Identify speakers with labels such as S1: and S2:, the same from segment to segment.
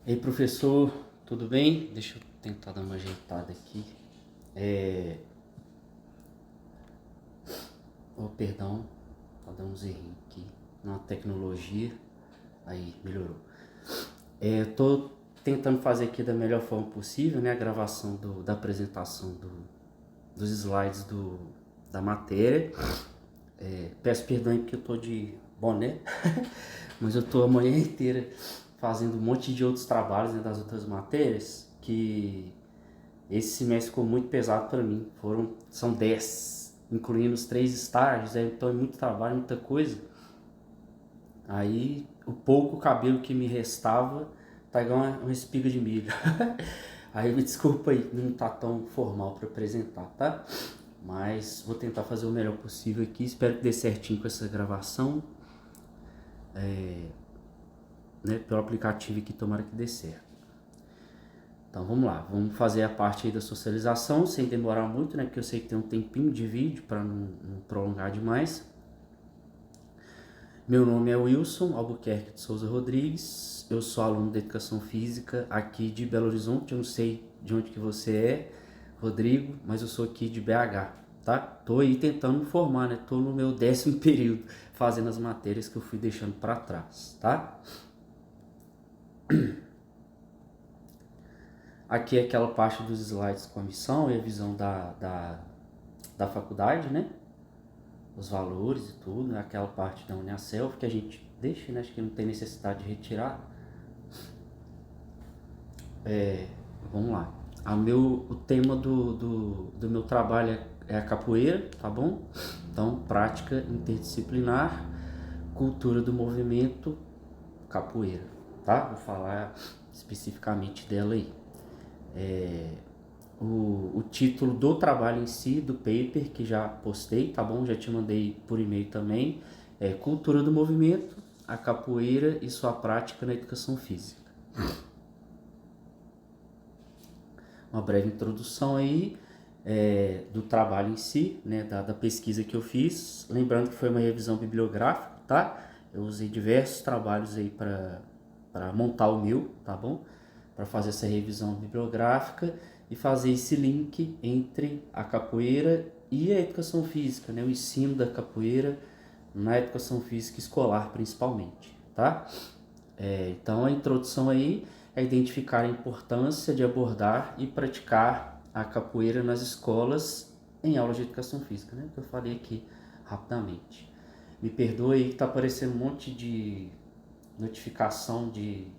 S1: Ei, professor, tudo bem? Deixa eu tentar dar uma ajeitada aqui. É... Oh, perdão, tá dando uns errinhos aqui na tecnologia. Aí, melhorou. Eu tô tentando fazer aqui da melhor forma possível, né? A gravação da apresentação dos slides da matéria. Peço perdão aí porque eu tô de boné, mas eu tô a manhã inteira fazendo um monte de outros trabalhos, né, das outras matérias, que esse semestre ficou muito pesado para mim. São 10, incluindo os 3 estágios, então é muito trabalho, muita coisa. Aí o pouco cabelo que me restava tá igual uma espiga de milho. Aí me desculpa aí, não tá tão formal para apresentar, tá? Mas vou tentar fazer o melhor possível aqui. Espero que dê certinho com essa gravação. Né, pelo aplicativo aqui, tomara que dê certo. Então vamos lá, vamos fazer a parte aí da socialização sem demorar muito, né? Porque eu sei que tem um tempinho de vídeo para não prolongar demais. Meu nome é Wilson Albuquerque de Souza Rodrigues. Eu sou aluno da Educação Física aqui de Belo Horizonte. Eu não sei de onde que você é, Rodrigo, mas eu sou aqui de BH, tá? Tô aí tentando me formar, né? Tô no meu 10º período fazendo as matérias que eu fui deixando para trás, tá? Aqui é aquela parte dos slides com a missão e a visão da faculdade, né? Os valores e tudo, né? Aquela parte da Uniaselv que a gente deixa, né? Acho que não tem necessidade de retirar. Vamos lá. O tema do meu trabalho é a capoeira, tá bom? Então, prática interdisciplinar, cultura do movimento, capoeira, tá? Vou falar especificamente dela aí. O título do trabalho em si, do paper, que já postei, tá bom? Já te mandei por e-mail também. É Cultura do Movimento, a capoeira e sua prática na educação física. Uma breve introdução aí do trabalho em si, né? Da pesquisa que eu fiz. Lembrando que foi uma revisão bibliográfica, tá? Eu usei diversos trabalhos aí para montar o meu, tá bom? Para fazer essa revisão bibliográfica e fazer esse link entre a capoeira e a educação física, né? O ensino da capoeira na educação física escolar principalmente, tá? Então a introdução aí é identificar a importância de abordar e praticar a capoeira nas escolas em aulas de educação física, né? Que eu falei aqui rapidamente. Me perdoe aí que tá aparecendo um monte de notificação de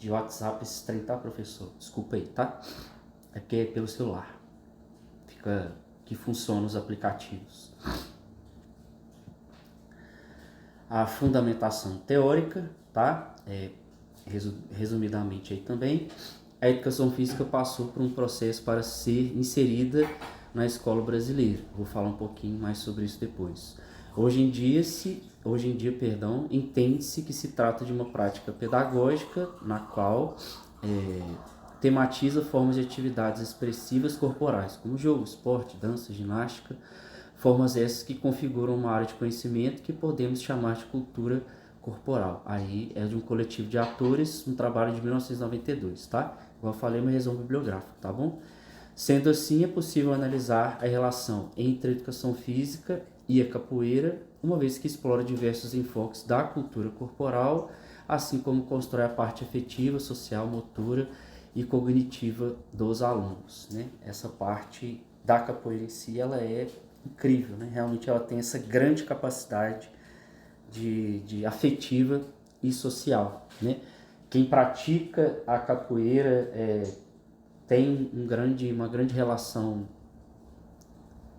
S1: WhatsApp, esses trem, tá, professor? Desculpa aí, tá? É porque é pelo celular. Fica que funciona os aplicativos. A fundamentação teórica, tá? Resumidamente aí também, a educação física passou por um processo para ser inserida na escola brasileira. Vou falar um pouquinho mais sobre isso depois. Hoje em dia, entende-se que se trata de uma prática pedagógica na qual tematiza formas de atividades expressivas corporais, como jogo, esporte, dança, ginástica, formas essas que configuram uma área de conhecimento que podemos chamar de cultura corporal. Aí é de um coletivo de atores, um trabalho de 1992, tá? Igual eu falei, uma resumo bibliográfico, tá bom? Sendo assim, é possível analisar a relação entre a educação física e a capoeira, uma vez que explora diversos enfoques da cultura corporal, assim como constrói a parte afetiva, social, motora e cognitiva dos alunos, né? Essa parte da capoeira em si, ela é incrível, né? Realmente ela tem essa grande capacidade de afetiva e social, né? Quem pratica a capoeira tem uma grande relação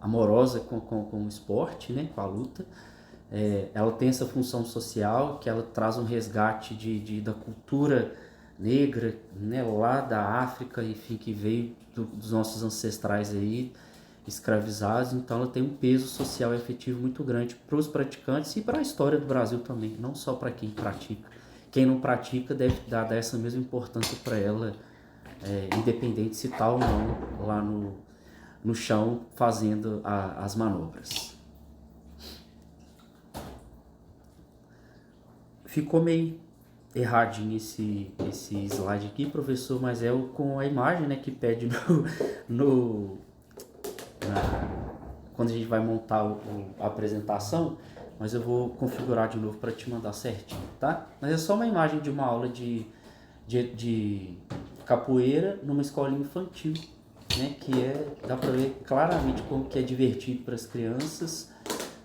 S1: amorosa com o esporte, né? Com a luta. Ela tem essa função social que ela traz um resgate da cultura negra, né? Lá da África, enfim, que veio dos nossos ancestrais aí, escravizados, então ela tem um peso social e afetivo muito grande para os praticantes e para a história do Brasil também, não só para quem pratica. Quem não pratica deve dar essa mesma importância para ela, independente se está ou não lá no chão fazendo as manobras. Ficou meio erradinho esse slide aqui, professor, mas é com a imagem, né, que pede no, quando a gente vai montar a apresentação, mas eu vou configurar de novo para te mandar certinho, tá? Mas é só uma imagem de uma aula de capoeira numa escolinha infantil, né? Que dá para ver claramente como que é divertido para as crianças,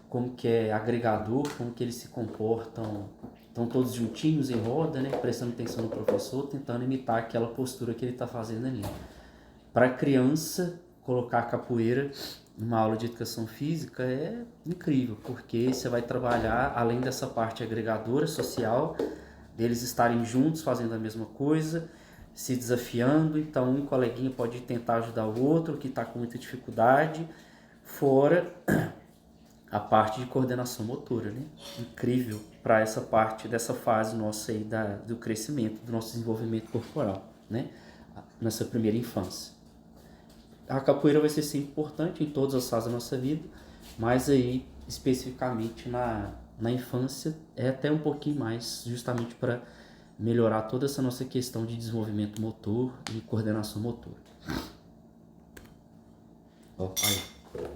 S1: como que é agregador, como que eles se comportam, estão todos juntinhos em roda, né? Prestando atenção no professor, tentando imitar aquela postura que ele está fazendo ali. Para a criança, colocar a capoeira numa aula de educação física é incrível, porque você vai trabalhar, além dessa parte agregadora, social, deles estarem juntos fazendo a mesma coisa, se desafiando. Então um coleguinha pode tentar ajudar o outro que está com muita dificuldade, fora a parte de coordenação motora, né? Incrível para essa parte dessa fase nossa aí do crescimento, do nosso desenvolvimento corporal, né? Nessa primeira infância. A capoeira vai ser sempre importante em todas as fases da nossa vida, mas aí especificamente na infância é até um pouquinho mais, justamente para melhorar toda essa nossa questão de desenvolvimento motor e coordenação motora. Ó, aí.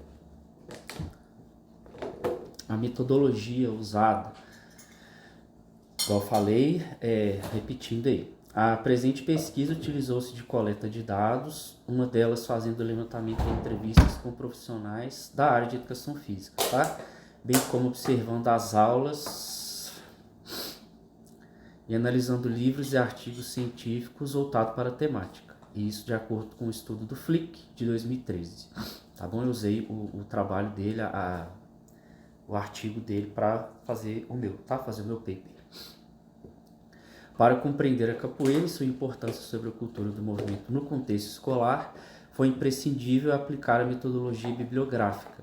S1: A metodologia usada, igual eu falei, repetindo aí. A presente pesquisa utilizou-se de coleta de dados, uma delas fazendo levantamento de entrevistas com profissionais da área de educação física, tá? Bem como observando as aulas e analisando livros e artigos científicos voltados para a temática. E isso de acordo com o estudo do Flick, de 2013. Tá bom? Eu usei o trabalho dele, o artigo dele para fazer o meu, tá? Fazer o meu paper. Para compreender a capoeira e sua importância sobre a cultura do movimento no contexto escolar, foi imprescindível aplicar a metodologia bibliográfica,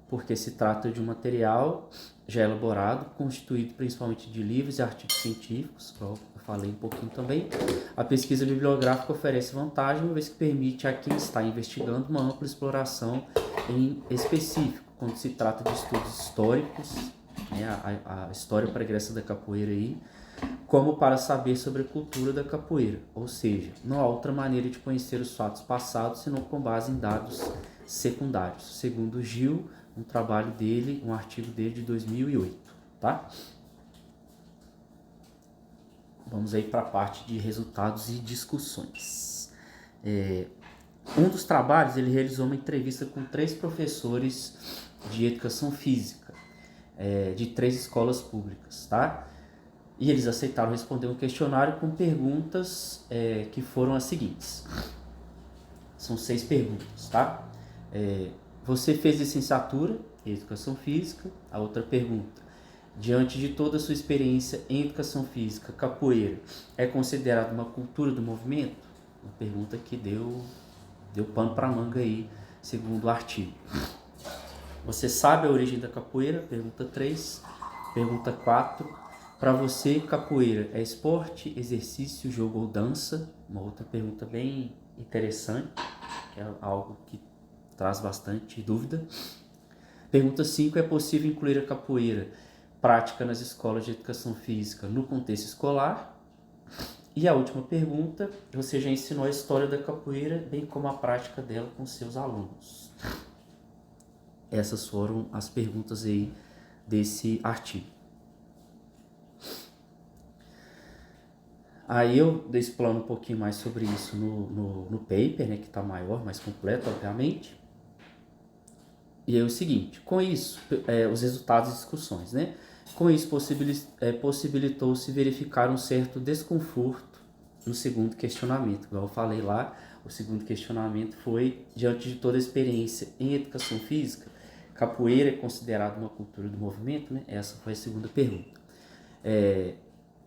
S1: porque se trata de um material já elaborado, constituído principalmente de livros e artigos científicos, como eu falei um pouquinho também. A pesquisa bibliográfica oferece vantagem, uma vez que permite a quem está investigando uma ampla exploração em específico, quando se trata de estudos históricos, né, a história pregressa da capoeira aí, como para saber sobre a cultura da capoeira, ou seja, não há outra maneira de conhecer os fatos passados senão com base em dados secundários, segundo Gil, um trabalho dele, um artigo dele de 2008, tá? Vamos aí para a parte de resultados e discussões. Um dos trabalhos, ele realizou uma entrevista com 3 professores de educação física, de 3 escolas públicas, tá? E eles aceitaram responder um questionário com perguntas que foram as seguintes. São 6 perguntas, tá? Você fez licenciatura em Educação Física? A outra pergunta. Diante de toda a sua experiência em Educação Física, capoeira é considerada uma cultura do movimento? Uma pergunta que deu pano para manga aí, segundo o artigo. Você sabe a origem da capoeira? Pergunta 3. Pergunta 4. Para você, capoeira é esporte, exercício, jogo ou dança? Uma outra pergunta bem interessante, que é algo que traz bastante dúvida. Pergunta 5. É possível incluir a capoeira prática nas escolas de educação física no contexto escolar? E a última pergunta, você já ensinou a história da capoeira, bem como a prática dela com seus alunos? Essas foram as perguntas aí desse artigo. Aí eu explano um pouquinho mais sobre isso no paper, né, que está maior, mais completo, obviamente. E é o seguinte, com isso, os resultados e discussões, né? Com isso, possibilitou-se verificar um certo desconforto no segundo questionamento. Igual eu falei lá, o segundo questionamento foi, diante de toda a experiência em educação física, capoeira é considerada uma cultura do movimento, né? Essa foi a segunda pergunta.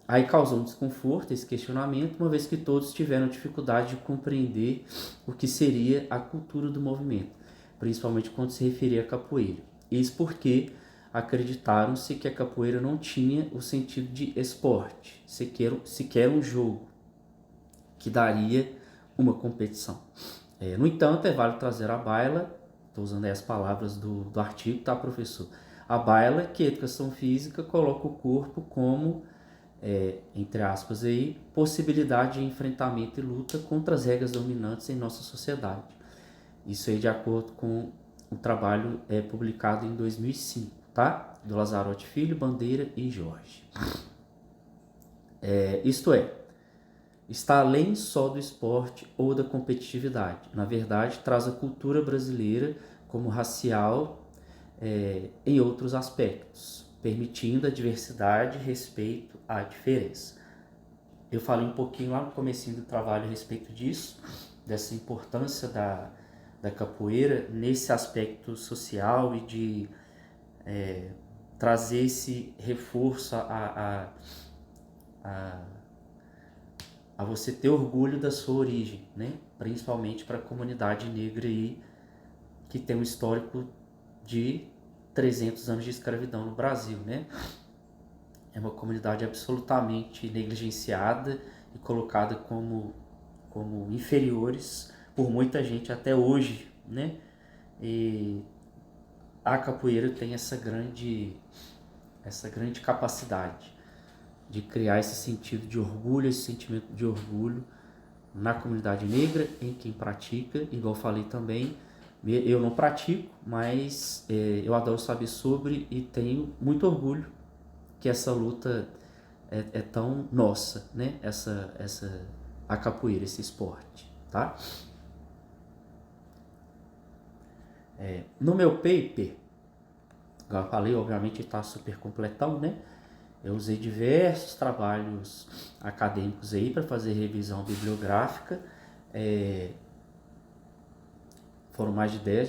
S1: Aí causou um desconforto esse questionamento, uma vez que todos tiveram dificuldade de compreender o que seria a cultura do movimento, principalmente quando se referia à capoeira. Isso porque acreditaram-se que a capoeira não tinha o sentido de esporte, sequer um jogo, que daria uma competição. No entanto, é válido trazer à baila, estou usando aí as palavras do artigo, tá, professor? A baila que a educação física coloca o corpo como entre aspas aí, possibilidade de enfrentamento e luta contra as regras dominantes em nossa sociedade. Isso aí de acordo com o trabalho publicado em 2005, tá? Do Lazarotti Filho, Bandeira e Jorge. Isto é, está além só do esporte ou da competitividade. Na verdade, traz a cultura brasileira como racial em outros aspectos, permitindo a diversidade e respeito à diferença. Eu falei um pouquinho lá no comecinho do trabalho a respeito disso, dessa importância da capoeira nesse aspecto social e de trazer esse reforço a você ter orgulho da sua origem, né? Principalmente para a comunidade negra aí, que tem um histórico de 300 anos de escravidão no Brasil, né? É uma comunidade absolutamente negligenciada e colocada como inferiores por muita gente até hoje, né? E a capoeira tem essa grande capacidade de criar esse sentido de orgulho, esse sentimento de orgulho na comunidade negra, em quem pratica. Igual falei também, eu não pratico, mas eu adoro saber sobre e tenho muito orgulho que essa luta é tão nossa, né? A capoeira, esse esporte, tá? No meu paper, igual eu falei, obviamente está super completão, né? Eu usei diversos trabalhos acadêmicos aí para fazer revisão bibliográfica. Foram mais de 10,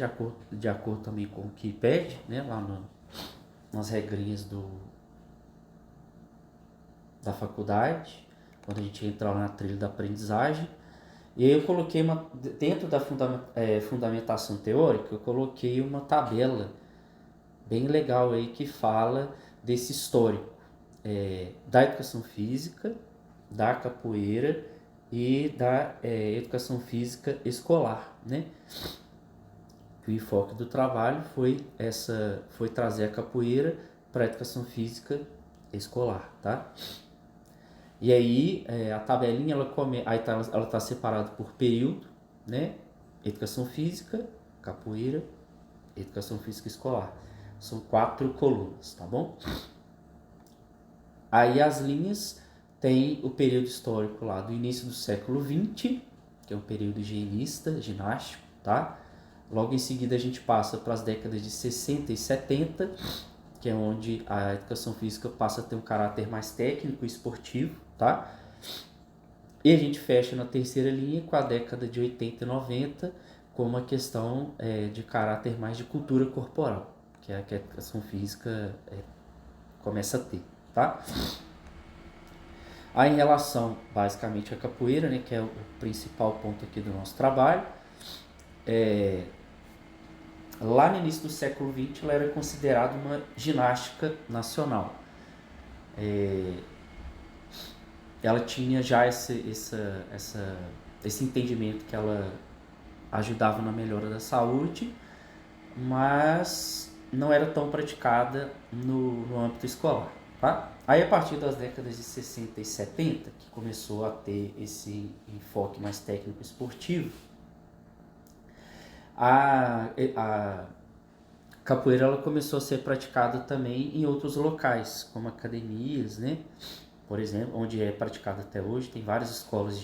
S1: de acordo também com o que pede, né? Lá nas regrinhas da faculdade, quando a gente entra lá na trilha da aprendizagem. E aí eu coloquei dentro da fundamentação teórica, eu coloquei uma tabela bem legal aí que fala desse histórico da educação física, da capoeira e da educação física escolar, né? O enfoque do trabalho foi trazer a capoeira para a educação física escolar, tá? E aí a tabelinha ela tá separada por período, né? Educação física, capoeira, educação física escolar. São 4 colunas, tá bom? Aí as linhas tem o período histórico lá do início do século XX, que é um período higienista, ginástico, tá? Logo em seguida a gente passa para as décadas de 60 e 70, que é onde a educação física passa a ter um caráter mais técnico e esportivo, tá? E a gente fecha na terceira linha com a década de 80 e 90, com uma questão de caráter mais de cultura corporal, que é a que a educação física começa a ter, tá? Aí em relação basicamente à capoeira, né, que é o principal ponto aqui do nosso trabalho, lá no início do século XX ela era considerada uma ginástica nacional. Ela tinha já esse entendimento que ela ajudava na melhora da saúde, mas não era tão praticada no âmbito escolar, tá? Aí a partir das décadas de 60 e 70, que começou a ter esse enfoque mais técnico esportivo, a capoeira ela começou a ser praticada também em outros locais, como academias, né? Por exemplo, onde é praticada até hoje, tem várias escolas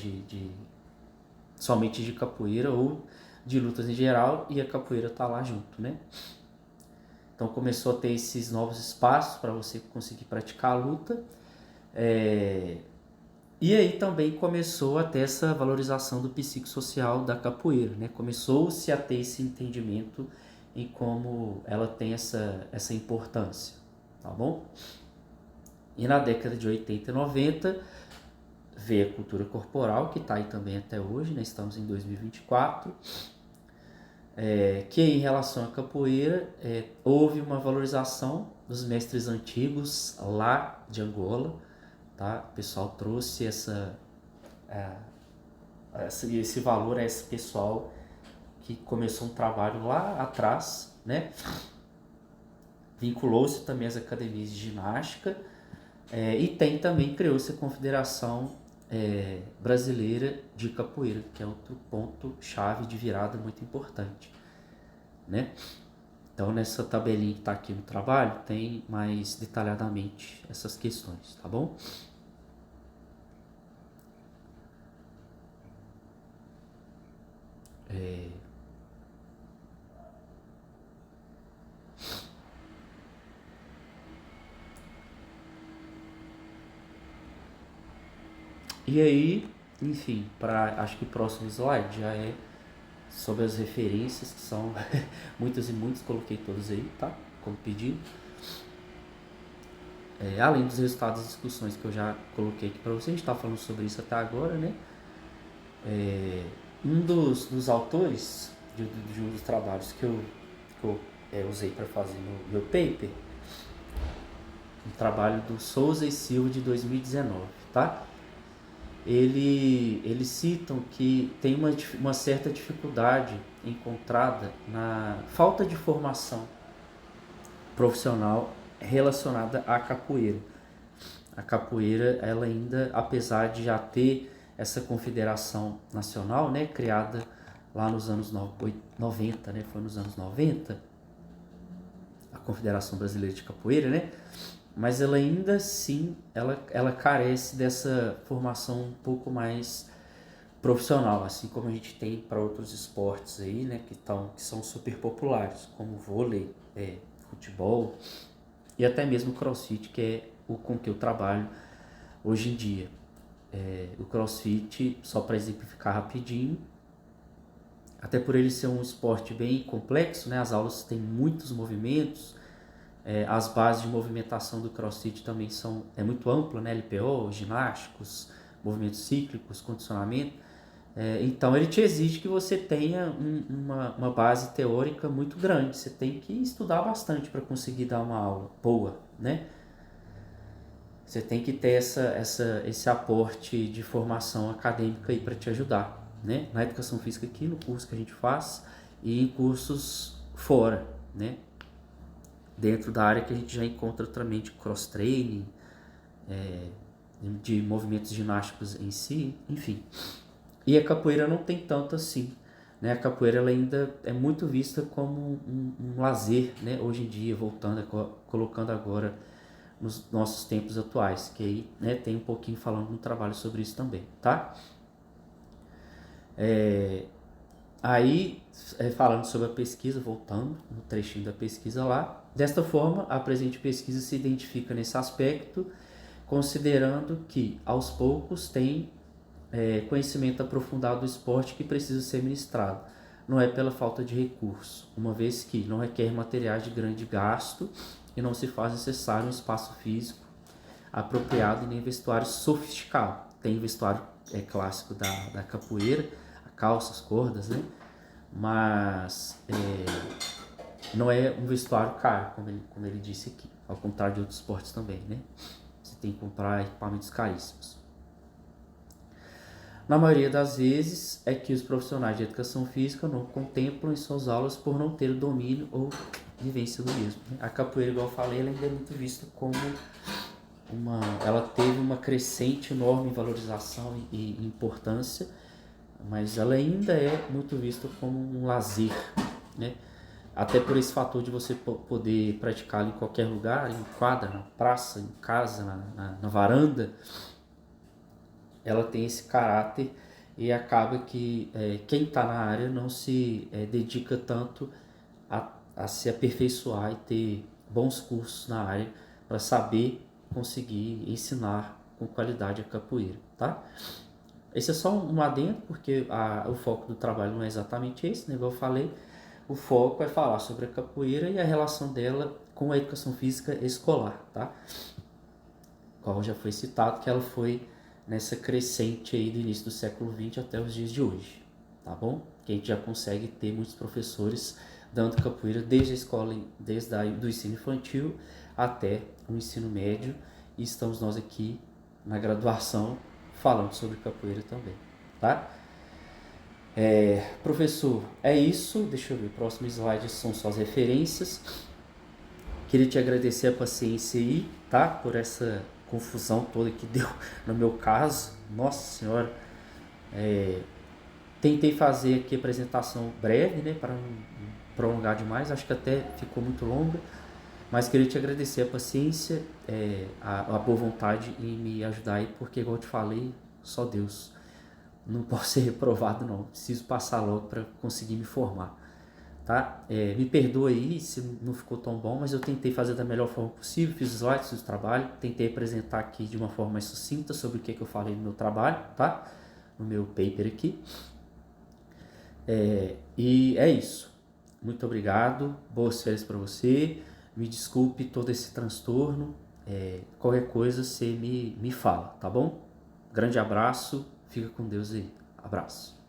S1: somente de capoeira ou de lutas em geral, e a capoeira tá lá junto, né? Então começou a ter esses novos espaços para você conseguir praticar a luta. E aí também começou a ter essa valorização do psicossocial da capoeira, né? Começou-se a ter esse entendimento em como ela tem essa importância, tá bom? E na década de 80 e 90 veio a cultura corporal, que está aí também até hoje, né? Estamos em 2024, que em relação à capoeira houve uma valorização dos mestres antigos lá de Angola, tá? O pessoal trouxe esse valor a esse pessoal que começou um trabalho lá atrás, né? Vinculou-se também às academias de ginástica, E tem também, criou-se a Confederação Brasileira de Capoeira, que é outro ponto-chave de virada muito importante, né? Então, nessa tabelinha que está aqui no trabalho, tem mais detalhadamente essas questões, tá bom? E aí, enfim, acho que o próximo slide já é sobre as referências, que são muitas e muitas, coloquei todas aí, tá? Como pedido. Além dos resultados das discussões que eu já coloquei aqui para vocês, a gente está falando sobre isso até agora, né? Um dos autores de um dos trabalhos que eu usei para fazer no meu paper, um trabalho do Souza e Silva de 2019, tá? Eles citam que tem uma certa dificuldade encontrada na falta de formação profissional relacionada à capoeira. A capoeira, ela ainda, apesar de já ter essa confederação nacional, né, criada lá nos anos 90, né, foi nos anos 90, a Confederação Brasileira de Capoeira, né, mas ela ainda assim, ela carece dessa formação um pouco mais profissional, assim como a gente tem para outros esportes aí, né, que são super populares, como vôlei, futebol e até mesmo crossfit, que é o com que eu trabalho hoje em dia. O crossfit, só para exemplificar rapidinho, até por ele ser um esporte bem complexo, né, as aulas têm muitos movimentos, as bases de movimentação do crossfit também é muito ampla, né, LPO, ginásticos, movimentos cíclicos, condicionamento. Então ele te exige que você tenha uma base teórica muito grande, você tem que estudar bastante para conseguir dar uma aula boa, né? Você tem que ter esse aporte de formação acadêmica aí para te ajudar, né? Na educação física aqui, no curso que a gente faz e em cursos fora, né? Dentro da área que a gente já encontra também de cross-training, de movimentos ginásticos em si, enfim. E a capoeira não tem tanto assim, né? A capoeira ela ainda é muito vista como um lazer, né? Hoje em dia, colocando agora nos nossos tempos atuais, que aí, né, tem um pouquinho falando no trabalho sobre isso também, tá? Falando sobre a pesquisa, voltando no trechinho da pesquisa lá, desta forma, a presente pesquisa se identifica nesse aspecto, considerando que, aos poucos, tem conhecimento aprofundado do esporte que precisa ser ministrado. Não é pela falta de recurso, uma vez que não requer materiais de grande gasto e não se faz necessário um espaço físico apropriado e nem vestuário sofisticado. Tem vestuário clássico da capoeira, a calça, as cordas, né? Mas não é um vestuário caro, como ele disse aqui, ao contrário de outros esportes também, né? Você tem que comprar equipamentos caríssimos. Na maioria das vezes é que os profissionais de educação física não contemplam em suas aulas por não ter o domínio ou vivência do mesmo. A capoeira, igual eu falei, ela ainda é muito vista como ela teve uma crescente enorme valorização e importância, mas ela ainda é muito vista como um lazer, né? Até por esse fator de você poder praticá-la em qualquer lugar, em quadra, na praça, em casa, na varanda, ela tem esse caráter e acaba que quem está na área não se dedica tanto a se aperfeiçoar e ter bons cursos na área para saber conseguir ensinar com qualidade a capoeira, tá? Esse é só um adendo, porque o foco do trabalho não é exatamente esse, né? Como eu falei, o foco é falar sobre a capoeira e a relação dela com a educação física escolar, tá? Qual já foi citado que ela foi nessa crescente aí do início do século XX até os dias de hoje, tá bom? Que a gente já consegue ter muitos professores dando capoeira desde a escola, do ensino infantil até o ensino médio, e estamos nós aqui na graduação falando sobre capoeira também, tá? Professor, é isso, deixa eu ver, o próximo slide são só as referências. Queria te agradecer a paciência aí, tá? Por essa confusão toda que deu no meu caso. Nossa Senhora. Tentei fazer aqui a apresentação breve, né, para não prolongar demais, acho que até ficou muito longa, mas queria te agradecer a paciência, a boa vontade em me ajudar aí, porque igual eu te falei, só Deus. Não posso ser reprovado não, preciso passar logo para conseguir me formar, tá? Me perdoa aí se não ficou tão bom, mas eu tentei fazer da melhor forma possível, fiz os slides, fiz o trabalho, tentei apresentar aqui de uma forma mais sucinta sobre o que eu falei no meu trabalho, tá? No meu paper aqui. E é isso. Muito obrigado, boas férias para você. Me desculpe todo esse transtorno. Qualquer coisa você me fala, tá bom? Grande abraço, fica com Deus aí. Abraço.